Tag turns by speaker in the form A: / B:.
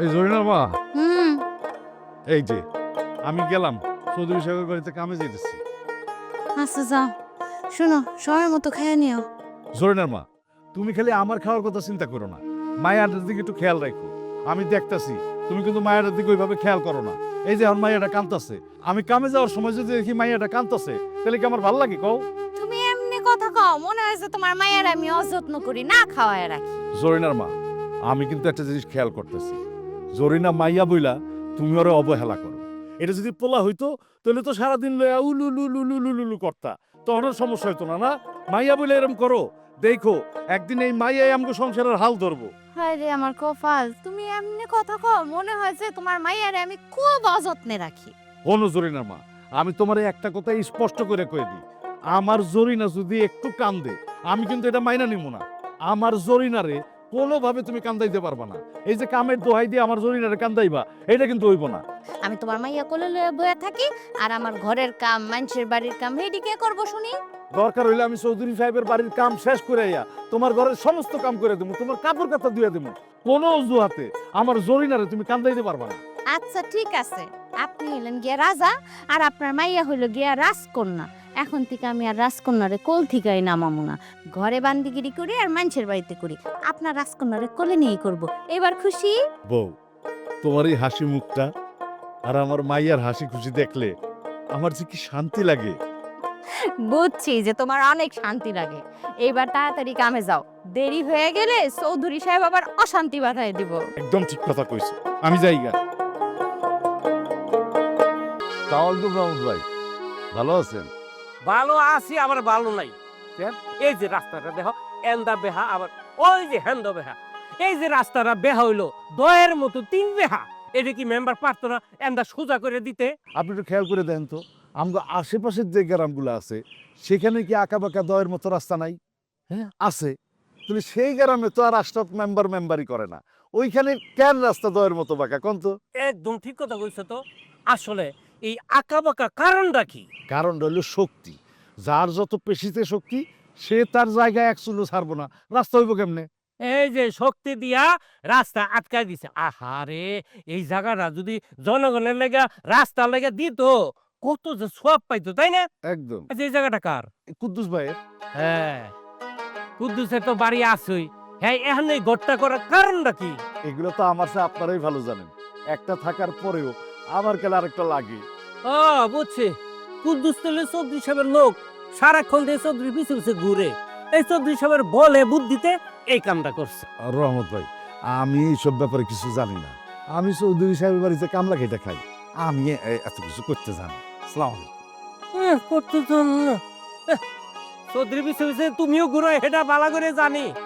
A: এই জরিনার মা,
B: হুম।
A: এই যে আমি গেলাম চৌধুরী সাহেবের বাড়িতে কামে যেতেছি।
B: আচ্ছা যাও, শোনো সময় মতো খেয়ে নিও।
A: জরিনার মা, তুমি খালি আমার খাওয়ার কথা চিন্তা করো না, মায়ের দিকে একটু খেয়াল রাখো। আমি দেখতাছি তুমি কিন্তু মায়ের দিকে ওইভাবে খেয়াল করো না। এই যে আমার মাইয়াটা কাঁদতাছে, আমি কামে যাওয়ার সময় যদি দেখি মাইয়াটা কাঁদতাছে, তাহলে কি আমার ভালো লাগে কও?
B: তুমি এমনি কথা কও, মনে হয় যে তোমার মায়ের আমি অযত্ন করি, না খাওয়ায় রাখি।
A: জরিনার মা, আমি কিন্তু একটা জিনিস খেয়াল করতেছি, জরিনা মাইয়া বইলা তুমি ওরে অবহেলা করো। এটা যদি পোলা হইতো তাহলে তো সারাদিন লইয়া উলু করতা, তখন আর সমস্যা হইতো না। না, মাইয়া বইলে এরকম করো, দেখো একদিন এই মাইয়াই আমাকে সংসারের হাল ধরবো।
B: হায় রে আমার কপাল, তুমি এমনি কথা কও, মনে হয় যে তোমার মায়ের আমি খুব অযত্নে রাখি।
A: হনো জরিনার মা, আমি তোমার একটা কথা স্পষ্ট করে কয়ে দিই, আমার জরিনা যদি একটু কান্দে আমি কিন্তু এটা মাইনা নিব না। আমার জরিনারে কোনোভাবে তুমি কান্দাইতে পারবা না। এই যে কামের দোহাই দিয়ে আমার জরিনারে কান্দাইবা, এটা কিন্তু হইব না।
B: আমি তোমার মাইয়া কোলে লয়ে বয়ে থাকি, আর আমার ঘরের কাম, মানুষের বাড়ির কাম হেডি কে করবো শুনি?
A: দরকার হইলে আমি চৌধুরী সাহেবের বাড়ির কাম শেষ করে আইয়া তোমার ঘরের সমস্ত কাম করে দেবো, তোমার কাপড় কাপড় ধুয়ে দেবো। কোনো অজুহাতে আমার জরিনারে তুমি কান্দাইতে পারবা না।
B: আচ্ছা ঠিক আছে, আপনি হইলেন গিয়া রাজা, আর আপনার মাইয়া হইল গিয়া রাজকন্যা। এখন থেকে আমি আর রাজকন্যারে কোল থিকাই নামামু না, ঘরে বান্দিগিরি করি আর মানুষের বাড়িতে করি। আপনার রাজকন্যারে কোলে নিয়েই করব। এবার খুশি?
A: বউ, তোমার এই হাসি মুখটা আর আমার মাইয়ার হাসি খুশি দেখলে আমার যে কি শান্তি লাগে।
B: বুঝছি যে তোমার অনেক শান্তি লাগে। এইবার তাড়াতাড়ি কামে যাও, দেরি হয়ে গেলে চৌধুরী সাহেব আবার অশান্তি বাধায় দিব।
A: একদম ঠিক কথা কইছো, আমি যাই গা। তাওয়ালকুম রহমত ভাই, ভালো আছেন?
C: ভালো আছি আবার ভালো নাই। কেন? এই যে রাস্তাটা দেখো, এন্দা বেহা, আবার ওই যে হেন্দ বেহা। এই যে রাস্তাটা বেহা হইলো দয়ের মতো 3 বেহা। এটা কি মেম্বার পারতো না এন্দা সোজা করে দিতে?
A: আপনি একটু খেয়াল করে দেন তো, আমগো আশেপাশের যে গ্রামগুলো আছে সেখানে কি আঁকা বাঁকা দয়ের মতো রাস্তা নাই? হ্যাঁ আছে, তাহলে সেই গ্রামে তো আর রাষ্ট্র মেম্বারই করে না, ওইখানে কেন রাস্তা দয়ের মতো বাঁকা কোন তো?
C: একদম ঠিক কথা কইছো তো। আসলে এই আঁকা বাঁকা কারণটা কি?
A: কারণ হলো শক্তি, যার যত পেশিতে শক্তি সে তার জায়গায় এক চুলো ছাড়বো না, রাস্তা হইব কেমনে?
C: এই যে শক্তি দিয়া রাস্তা আটকায় দিছে। আহারে, এই জায়গাটা যদি জনগণের লেগা রাস্তা লেগে দিত, কত যে সওয়াব পাইতো, তাই না?
A: একদম।
C: আচ্ছা, এই জায়গাটা কার?
A: কুদ্দুস ভাইয়ের।
C: হ্যাঁ, কুদ্দুসের তো বাড়ি আসই। হ্যাঁ, এখন এই ঘরটা করার কারণটা কি?
A: এগুলো তো আমার সাথে আপনারাই ভালো জানেন, একটা থাকার পরেও আমার কেলা আরেকটা লাগে।
C: ও বুঝছি, কুদ্দুস তাহলে চৌধুরী সাহেবের লোক, সারাক্ষণ দিয়ে চৌধুরী পিছে পিছে ঘুরে। এই চৌধুরী সাহেবের বলে বুদ্ধিতে এই কামটা করছে।
A: আর রহমত ভাই, আমি এইসব ব্যাপারে কিছু জানি না, আমি চৌধুরী সাহেবের বাড়িতে কামলা খেটে খাই, আমি এত কিছু করতে জানি। আসসালামু আলাইকুম।
C: করতে চৌধুরী পিছে পিছে তুমিও ঘুরো, এটা বালা করে জানি।